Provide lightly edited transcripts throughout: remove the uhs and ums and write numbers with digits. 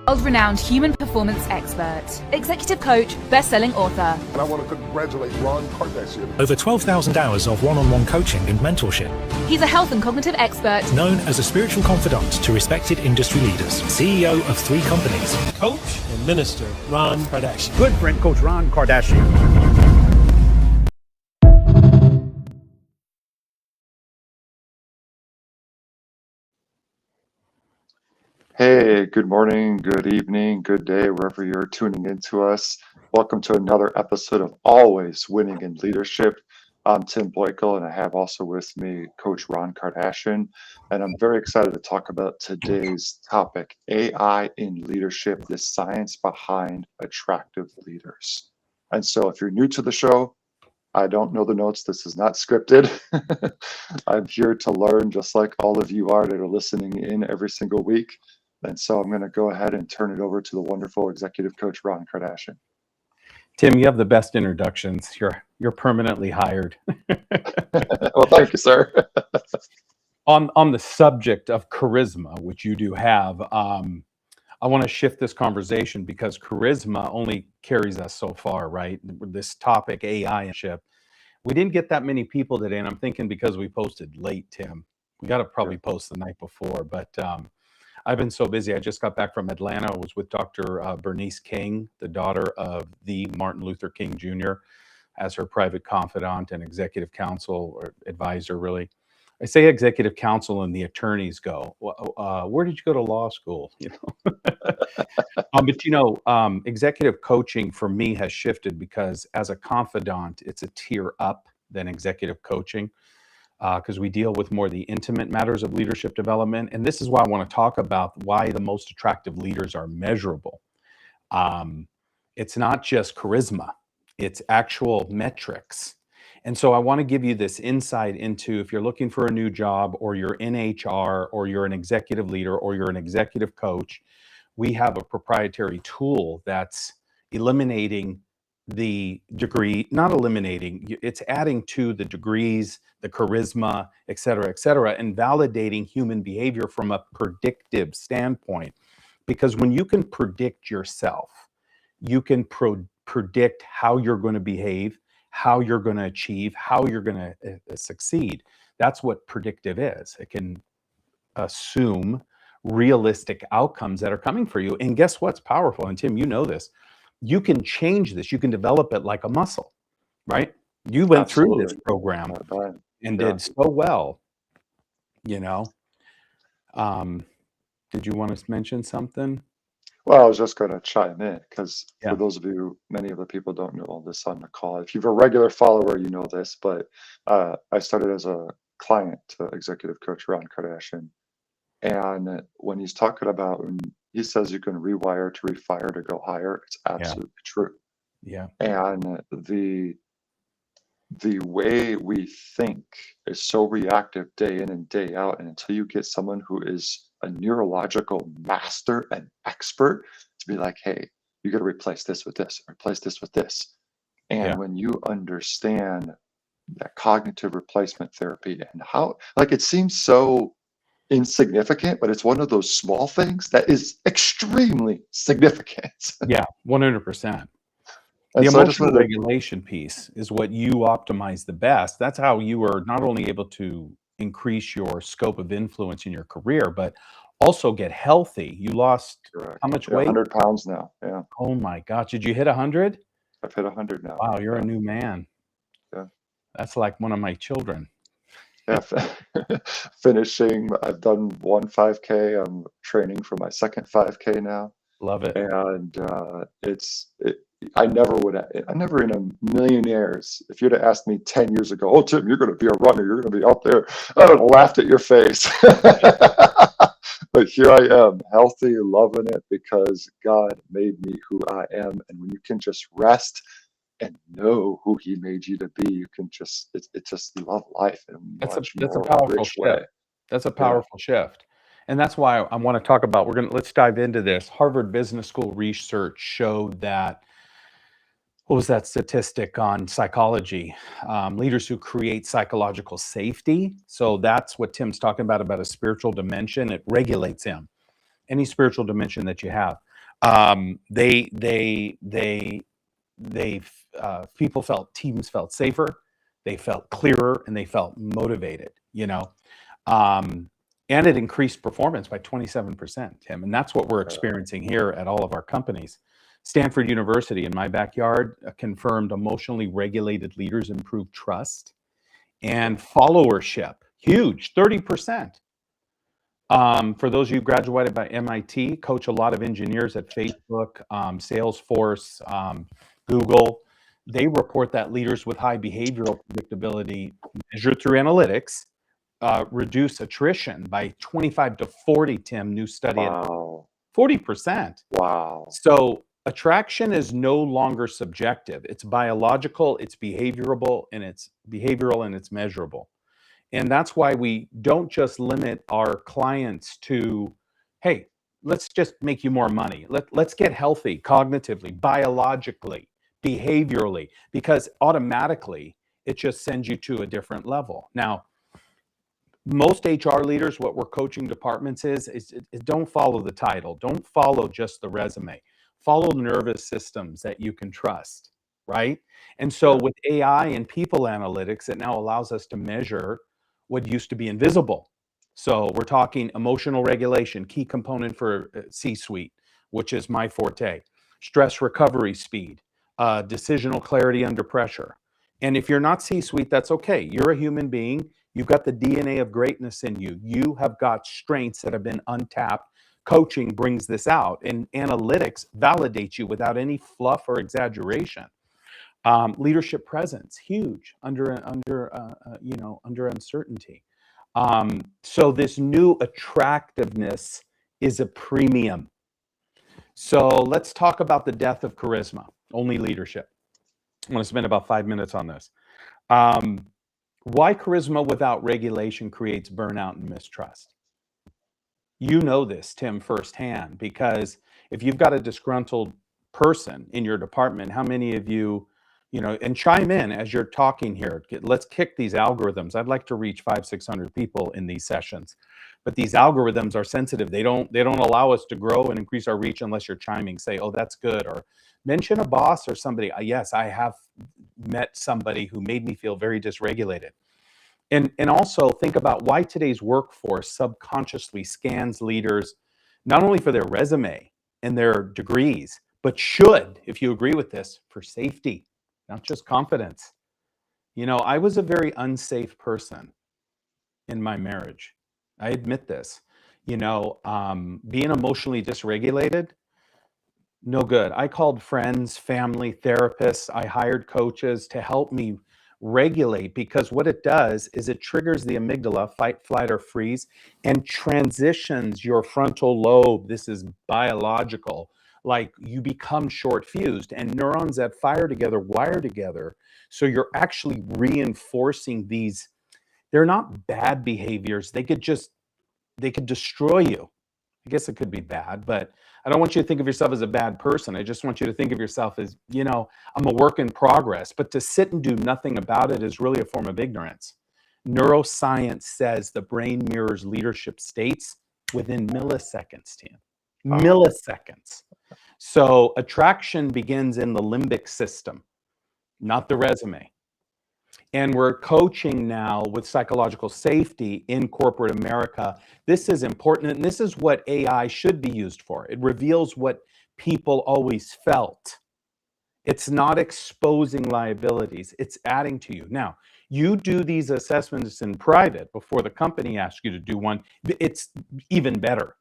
World-renowned human performance expert, executive coach, best-selling author. And I want to congratulate Ron Kardashian. Over 12,000 hours of one-on-one coaching and mentorship. He's a health and cognitive expert. Known as a spiritual confidant to respected industry leaders. CEO of 3 companies. Coach and minister Ron Kardashian. Good friend, Coach Ron Kardashian. Hey, good morning, good evening, good day, wherever you're tuning into us. Welcome to another episode of Always Winning in Leadership. I'm Tim Boykel, and I have also with me Coach Ron Kardashian. And I'm very excited to talk about today's topic, AI in leadership, the science behind attractive leaders. And so if you're new to the show, I don't know the notes. This is not scripted. I'm here to learn just like all of you are that are listening in every single week. And so I'm going to go ahead and turn it over to the wonderful executive coach, Ron Kardashian. Tim, you have the best introductions. You're permanently hired. Well, thank you, sir. On the subject of charisma, which you do have, I want to shift this conversation because charisma only carries us so far, right? This topic, AI, we didn't get that many people today, and I'm thinking because we posted late, Tim. We got to probably post the night before, but I've been so busy. I just got back from Atlanta. I was with Dr. Bernice King, the daughter of the Martin Luther King Jr., as her private confidant and executive counsel or advisor, really. I say executive counsel and the attorneys go, where did you go to law school? You know, but executive coaching for me has shifted because as a confidant, it's a tier up than executive coaching. Because we deal with more the intimate matters of leadership development. And this is why I want to talk about why the most attractive leaders are measurable. It's not just charisma, it's actual metrics. And so I want to give you this insight into if you're looking for a new job or you're in HR or you're an executive leader or you're an executive coach, we have a proprietary tool that's eliminating the degree, not eliminating, it's adding to the degrees, the charisma, et cetera, and validating human behavior from a predictive standpoint. Because when you can predict yourself, you can predict how you're going to behave, how you're going to achieve, how you're going to succeed. That's what predictive is. It can assume realistic outcomes that are coming for you. And guess what's powerful? And Tim, you know this. You can change this. You can develop it like a muscle, right? You went through this program and did so well, you know. Did you want to mention something? Well, I was just going to chime in because for those of you, many of the people don't know all this on the call. If you're a regular follower, you know this, but I started as a client to executive coach Ron Kardashian. And when he's talking about, when he says you can rewire to refire to go higher, it's absolutely true. Yeah. And the way we think is so reactive day in and day out. And until you get someone who is a neurological master and expert to be like, hey, you got to replace this with this, replace this with this. And when you understand that cognitive replacement therapy and how, like, it seems so insignificant, but it's one of those small things that is extremely significant. Yeah, 100%. The emotional regulation piece is what you optimize the best. That's how you are not only able to increase your scope of influence in your career, but also get healthy. You lost how much weight? 100 pounds now. Yeah. Oh my gosh. Did you hit 100? I've hit 100 now. Wow, you're a new man. Yeah. That's like one of my children. Yeah, finishing. I've done one 5K. I'm training for my second 5K now. Love it. And I never in a million years, if you'd have asked me 10 years ago, oh, Tim, you're going to be a runner, you're going to be out there, I would have laughed at your face. But here I am, healthy, loving it because God made me who I am. And when you can just rest and know who he made you to be, you can just, it's just love life in a much more powerful rich shift. way. That's a powerful shift. And that's why I want to talk about, let's dive into this. Harvard Business School research showed that, what was that statistic on psychology? Leaders who create psychological safety. So that's what Tim's talking about a spiritual dimension. It regulates him, any spiritual dimension that you have. Teams felt safer, they felt clearer, and they felt motivated. And it increased performance by 27%, Tim. And that's what we're experiencing here at all of our companies. Stanford University in my backyard confirmed emotionally regulated leaders improve trust and followership. Huge, 30%. For those of you who graduated by MIT, coach a lot of engineers at Facebook, Salesforce, Google. They report that leaders with high behavioral predictability measured through analytics reduce attrition by 25 to 40, Tim, new study. Wow. 40%. Wow. So attraction is no longer subjective. It's biological, it's behavioral, and it's measurable. And that's why we don't just limit our clients to, hey, let's just make you more money. Let's get healthy cognitively, biologically, behaviorally, because automatically it just sends you to a different level. Now, most HR leaders, what we're coaching departments is don't follow the title. Don't follow just the resume. Follow nervous systems that you can trust, right? And so with AI and people analytics, it now allows us to measure what used to be invisible. So we're talking emotional regulation, key component for C-suite, which is my forte. Stress recovery speed, decisional clarity under pressure. And if you're not C-suite, that's okay. You're a human being. You've got the DNA of greatness in you. You have got strengths that have been untapped. Coaching brings this out, and analytics validates you without any fluff or exaggeration. Leadership presence, huge under uncertainty. So this new attractiveness is a premium. So let's talk about the death of charisma, only leadership. I'm going to spend about 5 minutes on this. Why charisma without regulation creates burnout and mistrust. You know this, Tim, firsthand, because if you've got a disgruntled person in your department, how many of you, and chime in as you're talking here. Let's kick these algorithms. I'd like to reach 500-600 people in these sessions, but these algorithms are sensitive. They don't allow us to grow and increase our reach unless you're chiming, say, oh, that's good, or mention a boss or somebody. Yes, I have met somebody who made me feel very dysregulated. And also think about why today's workforce subconsciously scans leaders, not only for their resume and their degrees, but should, if you agree with this, for safety, not just confidence. I was a very unsafe person in my marriage. I admit this. Being emotionally dysregulated, no good. I called friends, family, therapists. I hired coaches to help me regulate, because what it does is it triggers the amygdala, fight, flight, or freeze, and transitions your frontal lobe. This is biological. Like, you become short fused, and neurons that fire together wire together. So you're actually reinforcing these. They're not bad behaviors. They could destroy you. I guess it could be bad, but I don't want you to think of yourself as a bad person. I just want you to think of yourself as, I'm a work in progress. But to sit and do nothing about it is really a form of ignorance. Neuroscience says the brain mirrors leadership states within milliseconds, Tim. Milliseconds. So attraction begins in the limbic system, not the resume. And we're coaching now with psychological safety in corporate America. This is important, and this is what AI should be used for. It reveals what people always felt. It's not exposing liabilities. It's adding to you. Now, you do these assessments in private before the company asks you to do one. It's even better.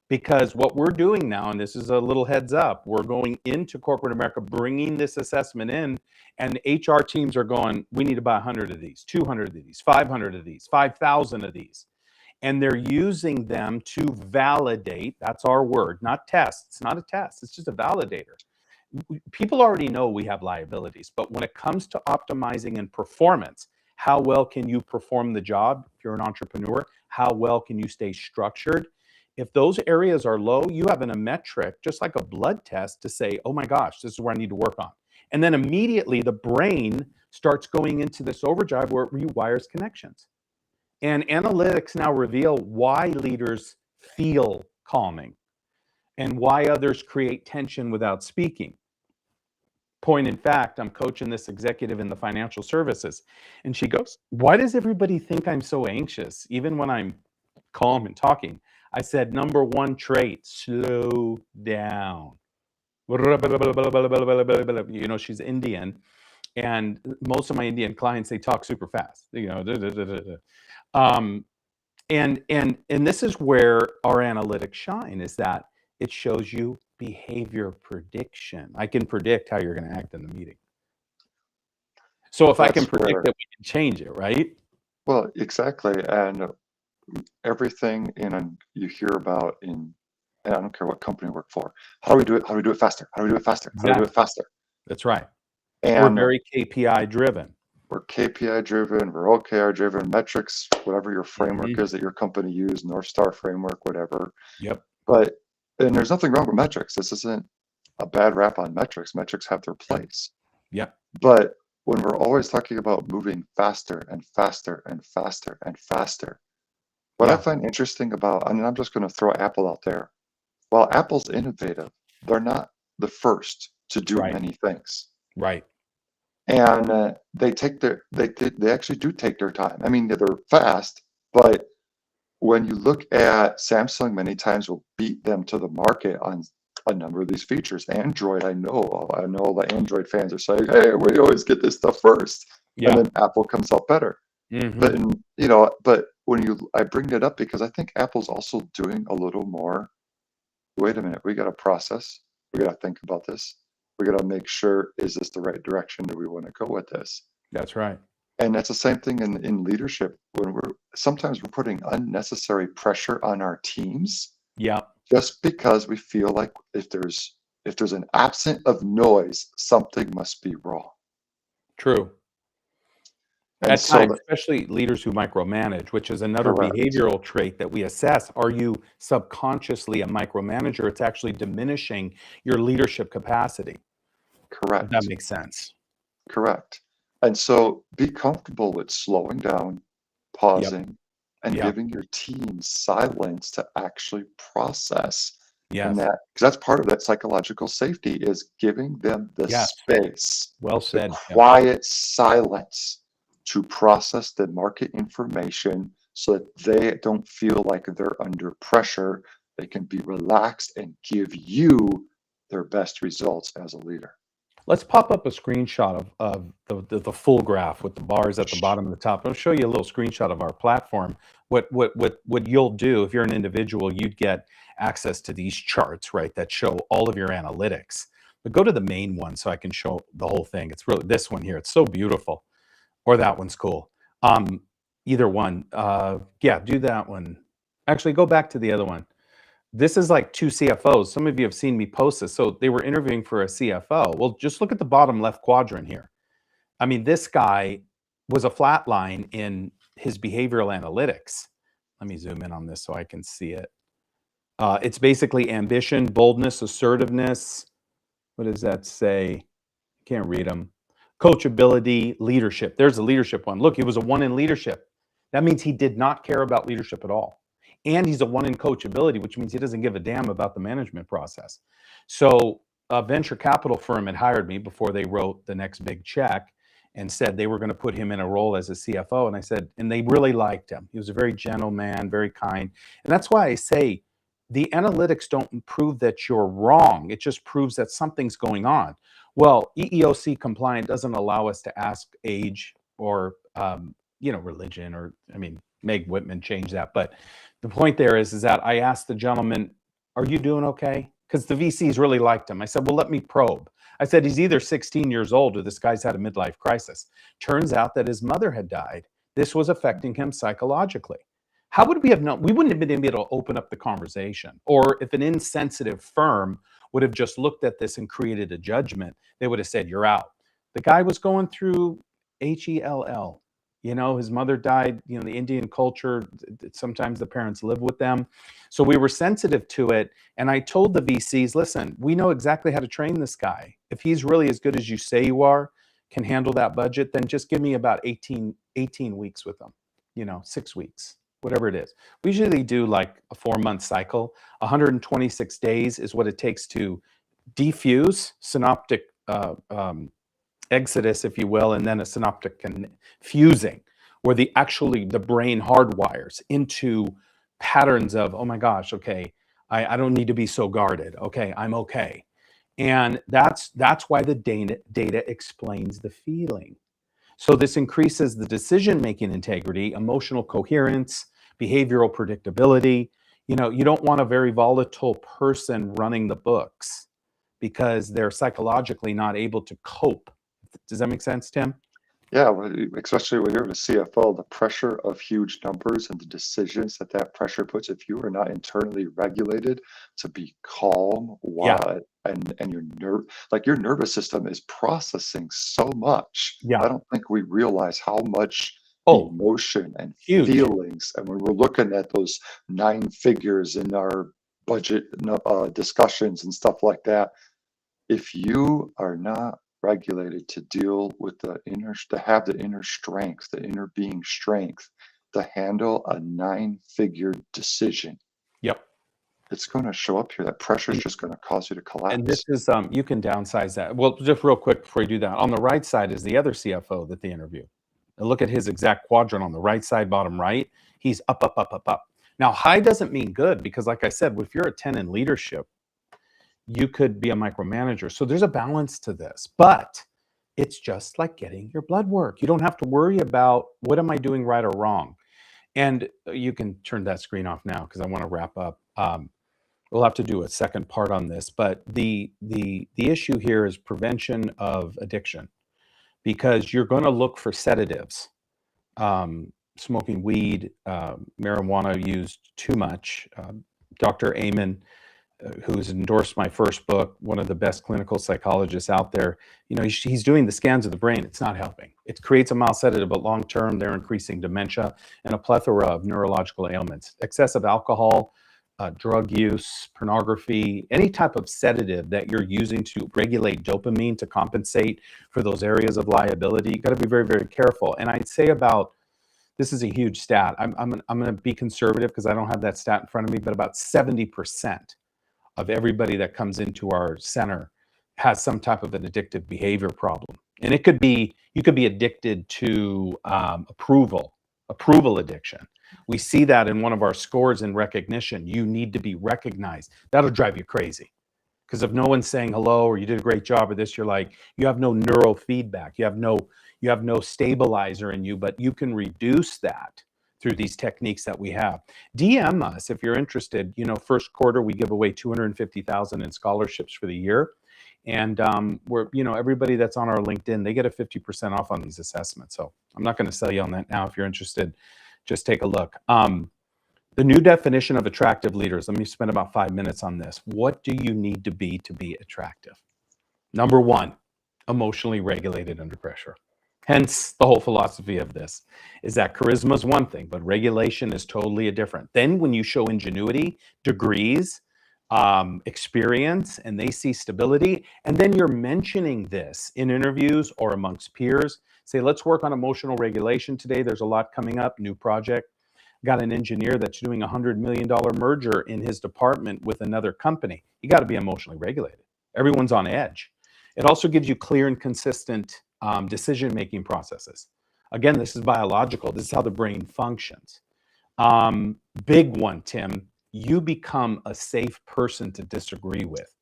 Because what we're doing now, and this is a little heads up, we're going into corporate America, bringing this assessment in, and HR teams are going, we need to buy 100 of these, 200 of these, 500 of these, 5,000 of these. And they're using them to validate, that's our word, not test. It's not a test, it's just a validator. People already know we have liabilities, but when it comes to optimizing and performance, how well can you perform the job if you're an entrepreneur? How well can you stay structured? If those areas are low, you have a metric, just like a blood test, to say, oh my gosh, this is where I need to work on. And then immediately the brain starts going into this overdrive where it rewires connections. And analytics now reveal why leaders feel calming. and why others create tension without speaking. Point in fact, I'm coaching this executive in the financial services, and she goes, "Why does everybody think I'm so anxious, even when I'm calm and talking?" I said, "Number one trait, slow down." You know, she's Indian, and most of my Indian clients, they talk super fast. You know, um, and this is where our analytics shine, is that it shows you behavior prediction. I can predict how you're going to act in the meeting. So if I can That's predict where, it, we can change it, right? well, exactly. And everything you hear about in, and I don't care what company you work for. How do we do it? How do we do it faster? How do we do it faster? How do we do it Exactly. faster? That's right. We're And very KPI driven. we're KPI driven, we're OKR driven, metrics, whatever your framework is that your company use, North Star framework, whatever. Yep. But, and there's nothing wrong with metrics. This isn't a bad rap on metrics. Metrics have their place. Yep. But when we're always talking about moving faster and faster and faster and faster, what I Yeah. find interesting about, and I'm just going to throw Apple out there. While Apple's innovative, they're not the first to do Right. many things. Right. And they actually do take their time. I mean, they're fast, but when you look at Samsung, many times will beat them to the market on a number of these features. Android, I know the Android fans are saying, "Hey, we always get this stuff first," Yeah. and then Apple comes out better. Mhm. But but I bring it up because I think Apple's also doing a little more. Wait a minute, we got to process. We got to think about this. We got to make sure, is this the right direction that we want to go with this? That's right. And that's the same thing in leadership, when sometimes we're putting unnecessary pressure on our teams Yeah. just because we feel like if there's an absence of noise, something must be wrong. True. And At so times, especially leaders who micromanage, which is another correct, behavioral trait that we assess. Are you subconsciously a micromanager? It's actually diminishing your leadership capacity. If that correct, makes sense. correct. And so be comfortable with slowing down, Yep. pausing, and Yeah. giving your team silence to actually process. And Yes. because that's part of that psychological safety, is giving them the Yes. space, Well the said. Yep. quiet silence to process the market information so that they don't feel like they're under pressure. They can be relaxed and give you their best results as a leader. Let's pop up a screenshot of the full graph with the bars at the bottom and the top. I'll show you a little screenshot of our platform. What you'll do if you're an individual, you'd get access to these charts, right, that show all of your analytics. But go to the main one so I can show the whole thing. It's really this one here. It's so beautiful. Or that one's cool. Either one. Yeah, do that one. Actually, go back to the other one. This is like two CFOs. Some of you have seen me post this. So they were interviewing for a CFO. Well, just look at the bottom left quadrant here. I mean, this guy was a flat line in his behavioral analytics. Let me zoom in on this so I can see it. It's basically ambition, boldness, assertiveness. What does that say? Can't read them. Coachability, leadership. There's the leadership one. Look, he was a 1 in leadership. That means he did not care about leadership at all. And he's a 1 in coachability, which means he doesn't give a damn about the management process. So a venture capital firm had hired me before they wrote the next big check and said they were going to put him in a role as a CFO. And I said, and they really liked him. He was a very gentle man, very kind. And that's why I say the analytics don't prove that you're wrong. It just proves that something's going on. Well, EEOC compliant doesn't allow us to ask age or religion, or I mean, Meg Whitman changed that. But the point there is that I asked the gentleman, "Are you doing okay?" Because the VCs really liked him. I said, "Well, let me probe." I said, "He's either 16 years old or this guy's had a midlife crisis." Turns out that his mother had died. This was affecting him psychologically. How would we have known? We wouldn't have been able to open up the conversation. Or if an insensitive firm would have just looked at this and created a judgment, they would have said, "You're out." The guy was going through HELL. His mother died. The Indian culture, sometimes the parents live with them. So we were sensitive to it. And I told the VCs, listen, we know exactly how to train this guy. If he's really as good as you say you are, can handle that budget, then just give me about 18 weeks with him, 6 weeks. whatever it is. We usually do like a 4-month cycle. 126 days is what it takes to defuse synoptic exodus, if you will, and then a synoptic fusing, where the brain hardwires into patterns of, oh my gosh, okay, I don't need to be so guarded. Okay, I'm okay. And that's why the data explains the feeling. So this increases the decision-making integrity, emotional coherence, behavioral predictability. You know, you don't want a very volatile person running the books because they're psychologically not able to cope. Does that make sense, Tim? Yeah, especially when you're the CFO, the pressure of huge numbers and the decisions that pressure puts. If you are not internally regulated to be calm, Yeah. and your nervous system is processing so much. Yeah. I don't think we realize how much Oh, emotion and huge. feelings. And when we're looking at those 9 figures in our budget discussions and stuff like that, if you are not regulated to deal with to have the inner strength, the inner being strength to handle a 9-figure decision, Yep. it's going to show up here. That pressure is just going to cause you to collapse. And this is, you can downsize that. Well, just real quick before you do that, on the right side is the other CFO that they interview. And look at his exact quadrant on the right side, bottom right. He's up, up, up, up, up. Now, high doesn't mean good because, like I said, if you're a 10 in leadership, you could be a micromanager. So there's a balance to this, but it's just like getting your blood work. You don't have to worry about what am I doing right or wrong. And you can turn that screen off now because I want to wrap up. We'll have to do a second part on this, but the issue here is prevention of addiction, because you're going to look for sedatives. Smoking weed, marijuana used too much. Dr. Amen, who's endorsed my first book, one of the best clinical psychologists out there, you know, he's doing the scans of the brain. It's not helping. It creates a mild sedative, but long term, they're increasing dementia and a plethora of neurological ailments. Excessive alcohol, drug use, pornography, any type of sedative that you're using to regulate dopamine to compensate for those areas of liability, you got to be very, very careful. And I'd say this is a huge stat. I'm going to be conservative because I don't have that stat in front of me, but about 70% of everybody that comes into our center has some type of an addictive behavior problem. And it could be, you could be addicted to approval addiction. We see that in one of our scores in recognition. You need to be recognized. That'll drive you crazy. Because if no one's saying hello or you did a great job or this, you're like, you have no neurofeedback. You have no stabilizer in you, but you can reduce that through these techniques that we have. DM us if you're interested. You know, first quarter, we give away $250,000 in scholarships for the year. And we're, you know, everybody that's on our LinkedIn, they get a 50% off on these assessments. So I'm not going to sell you on that now. If you're interested, just take a look. The new definition of attractive leaders. Let me spend about 5 minutes on this. What do you need to be attractive? Number 1, emotionally regulated under pressure. Hence, the whole philosophy of this is that charisma is one thing, but regulation is totally a different. Then when you show ingenuity, degrees, experience, and they see stability, and then you're mentioning this in interviews or amongst peers, say, let's work on emotional regulation today. There's a lot coming up, new project. Got an engineer that's doing a $100 million merger in his department with another company. You got to be emotionally regulated. Everyone's on edge. It also gives you clear and consistent decision-making processes. Again, this is biological. This is how the brain functions. Big one, Tim, you become a safe person to disagree with.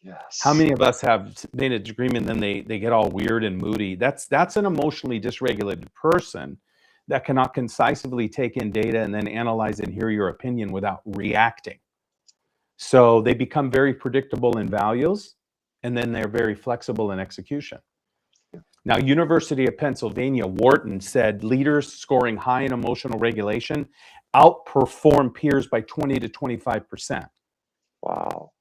Yes. How many of us have made a agreement and then they get all weird and moody? That's an emotionally dysregulated person that cannot concisely take in data and then analyze and hear your opinion without reacting. So they become very predictable in values, and then they're very flexible in execution. Now, University of Pennsylvania, Wharton said leaders scoring high in emotional regulation outperform peers by 20 to 25%. Wow.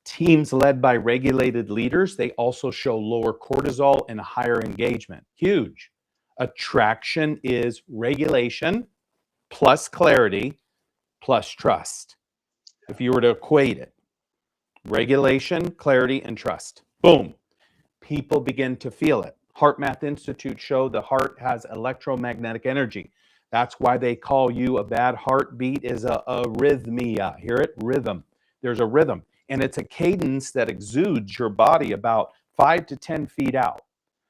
Teams led by regulated leaders, they also show lower cortisol and higher engagement. Huge. Attraction is regulation plus clarity plus trust. If you were to equate it, regulation, clarity, and trust. Boom. People begin to feel it. Heart Math Institute showed the heart has electromagnetic energy. That's why they call you a bad heartbeat is a arrhythmia. Hear it? Rhythm. There's a rhythm. And it's a cadence that exudes your body about 5 to 10 feet out.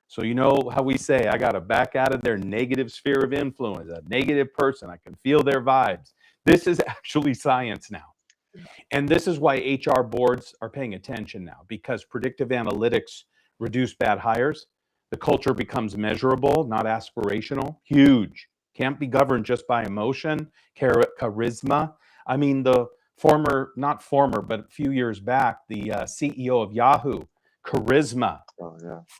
So you know how we say, I got to back out of their negative sphere of influence, a negative person. I can feel their vibes. This is actually science now. And this is why HR boards are paying attention now, because predictive analytics reduce bad hires. The culture becomes measurable, not aspirational. Huge. Can't be governed just by emotion, charisma. I mean, the not former, but a few years back, the CEO of Yahoo, charisma,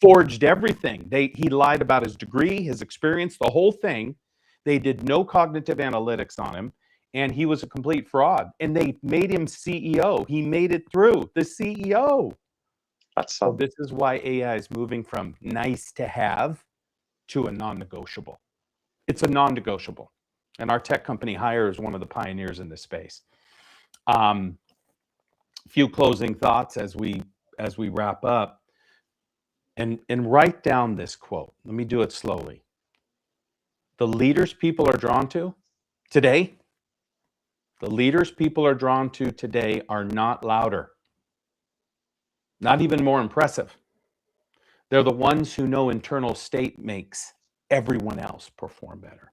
forged everything. He lied about his degree, his experience, the whole thing. They did no cognitive analytics on him, and he was a complete fraud. And they made him CEO. He made it through, the CEO. So this is why AI is moving from nice to have to a non-negotiable. It's a non-negotiable. And our tech company Hire is one of the pioneers in this space. Few closing thoughts as we wrap up. And write down this quote. Let me do it slowly. The leaders people are drawn to today, are not louder, not even more impressive. They're the ones who know internal state makes everyone else perform better.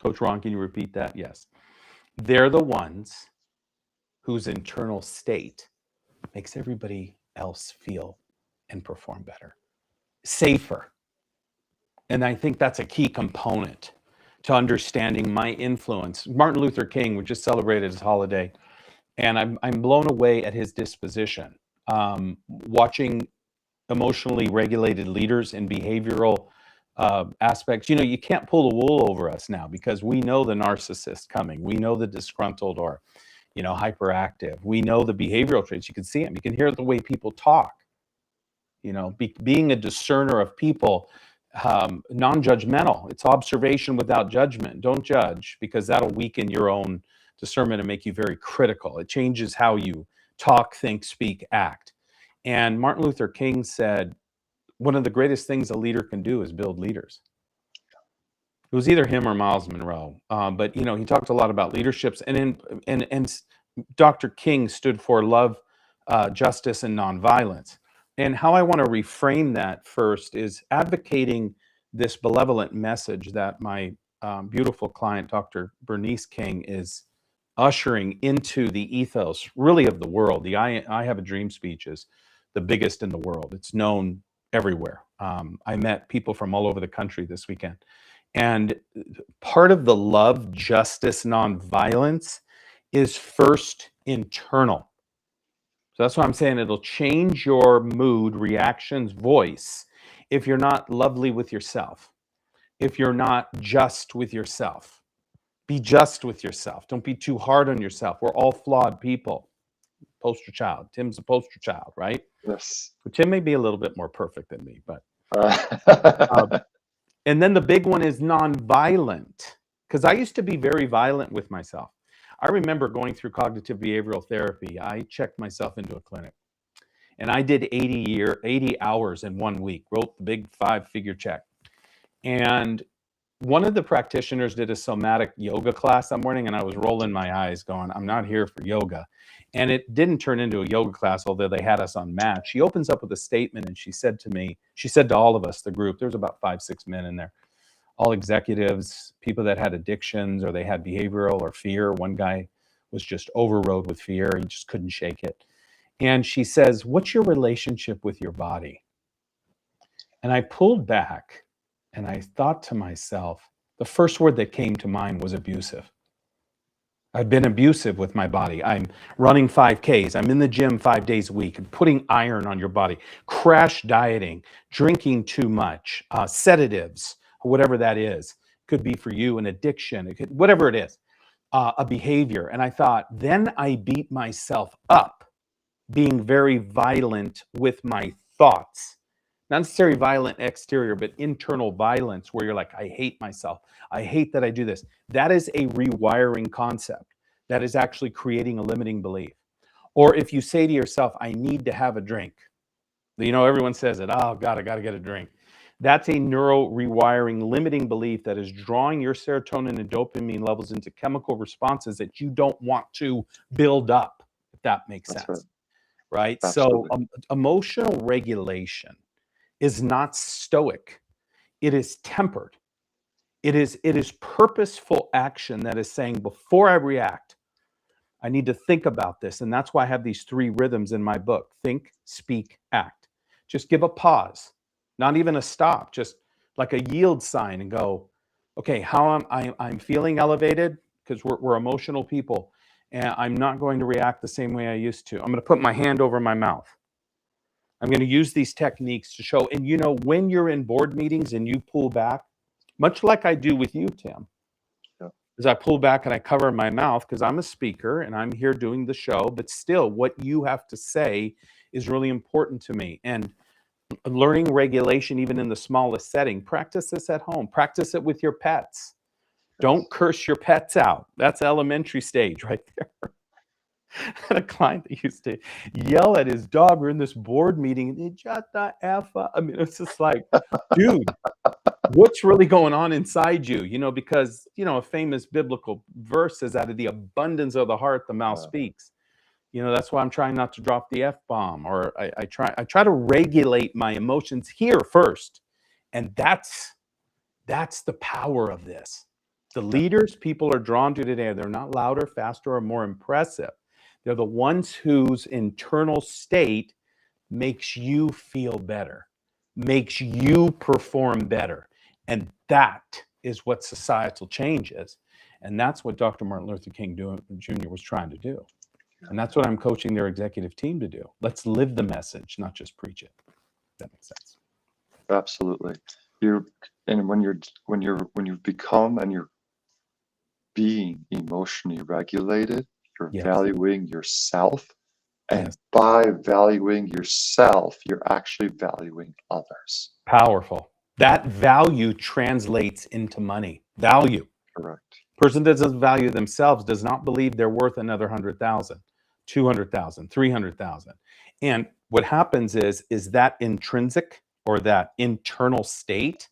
Coach Ron, can you repeat that? Yes. They're the ones whose internal state makes everybody else feel and perform better, safer. And I think that's a key component to understanding my influence. Martin Luther King, we just celebrated his holiday, and I'm blown away at his disposition. Watching emotionally regulated leaders in behavioral aspects. You can't pull the wool over us now because we know the narcissist coming. We know the disgruntled or, hyperactive. We know the behavioral traits. You can see them. You can hear the way people talk. Being a discerner of people, non-judgmental. It's observation without judgment. Don't judge, because that'll weaken your own discernment and make you very critical. It changes how you talk, think, speak, act. And Martin Luther King said, one of the greatest things a leader can do is build leaders. It was either him or Miles Monroe, but he talked a lot about leaderships, and Dr. King stood for love, justice, and nonviolence. And how I want to reframe that first is advocating this benevolent message that my beautiful client, Dr. Bernice King, is ushering into the ethos, really, of the world. The I Have a Dream speech is the biggest in the world. It's known everywhere. I met people from all over the country this weekend. And part of the love, justice, nonviolence is first internal. So that's why I'm saying it'll change your mood, reactions, voice if you're not lovely with yourself, if you're not just with yourself. Be just with yourself. Don't be too hard on yourself. We're all flawed people. Poster child. Tim's a poster child, right? Yes. But Tim may be a little bit more perfect than me, but and then the big one is nonviolent, because I used to be very violent with myself. I remember going through cognitive behavioral therapy. I checked myself into a clinic, and I did 80 hours in 1 week, wrote the big 5-figure check. And one of the practitioners did a somatic yoga class that morning, and I was rolling my eyes going, I'm not here for yoga. And it didn't turn into a yoga class, although they had us on mat. She opens up with a statement, and she said to all of us, the group, there was about 5-6 men in there, all executives, people that had addictions or they had behavioral or fear. One guy was just overrode with fear. He just couldn't shake it. And she says, what's your relationship with your body? And I pulled back and I thought to myself, the first word that came to mind was abusive. I've been abusive with my body. I'm running 5Ks. I'm in the gym 5 days a week, putting iron on your body, crash dieting, drinking too much, sedatives, whatever that is. Could be for you an addiction, whatever it is, a behavior. And I thought, then I beat myself up being very violent with my thoughts. Not necessarily violent exterior, but internal violence where you're like, I hate myself. I hate that I do this. That is a rewiring concept. That is actually creating a limiting belief. Or if you say to yourself, I need to have a drink. Everyone says it. Oh God, I got to get a drink. That's a neuro rewiring limiting belief that is drawing your serotonin and dopamine levels into chemical responses that you don't want to build up, if that makes That's sense. right. Right? So Absolutely. emotional regulation is not stoic. It is tempered. It is purposeful action that is saying, before I react, I need to think about this. And that's why I have these 3 rhythms in my book: think, speak, act. Just give a pause, not even a stop, just like a yield sign, and go, okay, how I'm feeling elevated, because we're emotional people, and I'm not going to react the same way I used to. I'm going to put my hand over my mouth. I'm going to use these techniques to show. And when you're in board meetings and you pull back, much like I do with you, Tim, Yeah. is I pull back and I cover my mouth because I'm a speaker and I'm here doing the show, but still what you have to say is really important to me. And learning regulation, even in the smallest setting, practice this at home, practice it with your pets. Don't curse your pets out. That's elementary stage right there. I had a client that used to yell at his dog. We're in this board meeting, and he shut the F up. I mean, it's just like, dude, what's really going on inside you? Because, a famous biblical verse says, out of the abundance of the heart, the mouth speaks. That's why I'm trying not to drop the F-bomb, or I try to regulate my emotions here first. And that's the power of this. The leaders people are drawn to today, they're not louder, faster, or more impressive. They're the ones whose internal state makes you feel better, makes you perform better. And that is what societal change is. And that's what Dr. Martin Luther King Jr. was trying to do. And that's what I'm coaching their executive team to do. Let's live the message, not just preach it. That makes sense. Absolutely. When you become and you're being emotionally regulated, you're Yes. valuing yourself. And Yes. by valuing yourself, you're actually valuing others. Powerful. That value translates into money. Value. Correct. Person that doesn't value themselves does not believe they're worth another 100,000, 200,000, 300,000. And what happens is that intrinsic, or that internal state,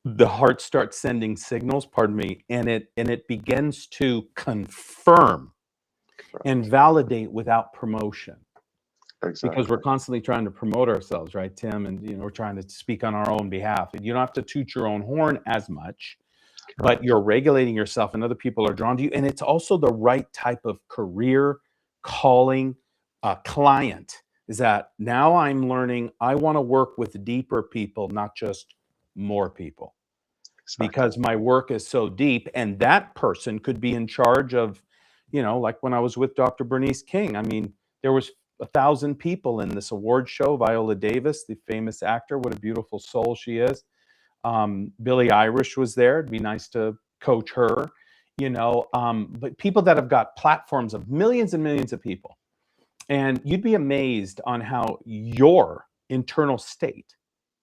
the heart starts sending signals, and it begins to confirm and validate without promotion. Exactly. Because we're constantly trying to promote ourselves, right, Tim? And we're trying to speak on our own behalf. And you don't have to toot your own horn as much, but you're regulating yourself, and other people are drawn to you. And it's also the right type of career calling client. Is that now I'm learning I want to work with deeper people, not just more people. Exactly. Because my work is so deep, and that person could be in charge of, like when I was with Dr. Bernice King. I mean, there was 1,000 people in this award show. Viola Davis, the famous actor, what a beautiful soul she is. Billie Eilish was there. It'd be nice to coach her, but people that have got platforms of millions and millions of people. And you'd be amazed on how your internal state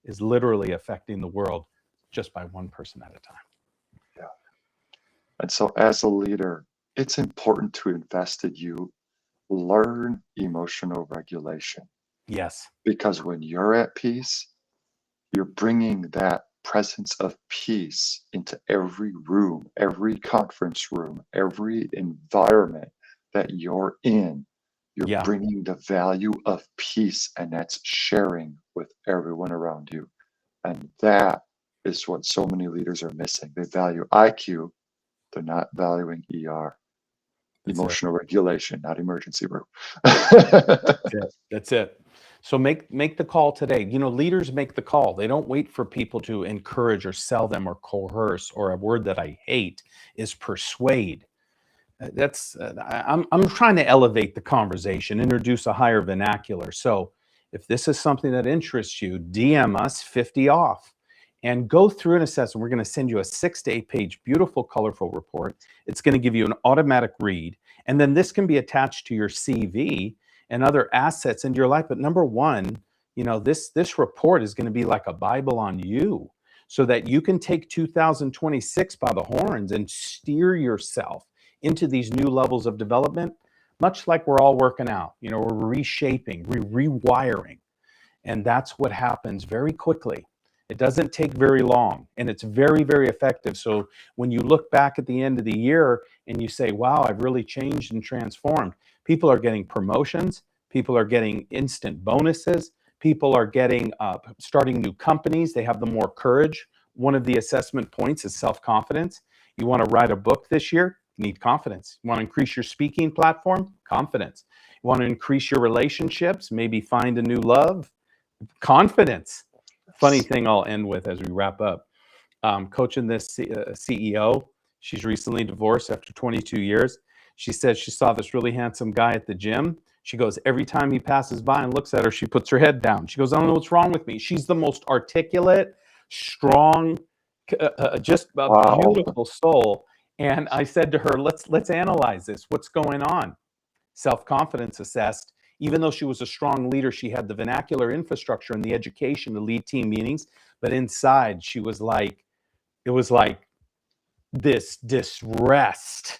is literally affecting the world just by one person at a time. Yeah. And so as a leader, it's important to invest in you. Learn emotional regulation. Yes. Because when you're at peace, you're bringing that presence of peace into every room, every conference room, every environment that you're in. You're bringing the value of peace, and that's sharing with everyone around you. And that is what so many leaders are missing. They value IQ, they're not valuing ER. Emotional regulation, not emergency room. That's it. So make the call today. Leaders make the call. They don't wait for people to encourage or sell them or coerce, or a word that I hate is persuade. I'm trying to elevate the conversation, introduce a higher vernacular. So if this is something that interests you, DM us 50 off and go through an assessment. We're going to send you a 6 to 8 page, beautiful, colorful report. It's going to give you an automatic read. And then this can be attached to your CV and other assets in your life. But number one, this report is going to be like a Bible on you, so that you can take 2026 by the horns and steer yourself into these new levels of development, much like we're all working out. We're reshaping, we're rewiring. And that's what happens very quickly It doesn't take very long, and it's very, very effective. So when you look back at the end of the year and you say, wow, I've really changed and transformed, people are getting promotions, people are getting instant bonuses, people are getting starting new companies. They have the more courage. One of the assessment points is self-confidence. You want to write a book this year? You need confidence. You want to increase your speaking platform? Confidence. You want to increase your relationships? Maybe find a new love? Confidence. Funny thing I'll end with as we wrap up. Coaching this CEO, she's recently divorced after 22 years. She said she saw this really handsome guy at the gym. She goes, every time he passes by and looks at her, she puts her head down. She goes, I don't know what's wrong with me. She's the most articulate, strong, just a Wow. beautiful soul. And I said to her, let's analyze this. What's going on? Self-confidence assessed. Even though she was a strong leader, she had the vernacular infrastructure and the education to lead team meetings. But inside, she was like, it was like this rest.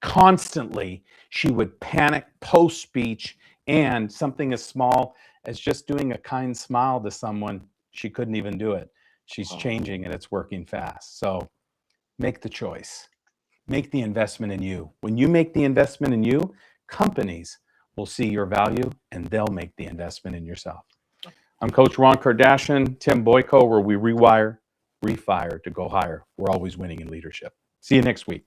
Constantly, she would panic post-speech, and something as small as just doing a kind smile to someone, she couldn't even do it. She's changing, and it's working fast. So make the choice. Make the investment in you. When you make the investment in you, companies will see your value, and they'll make the investment in yourself. I'm Coach Ron Kardashian, Tim Boyko, where we rewire, refire to go higher. We're always winning in leadership. See you next week.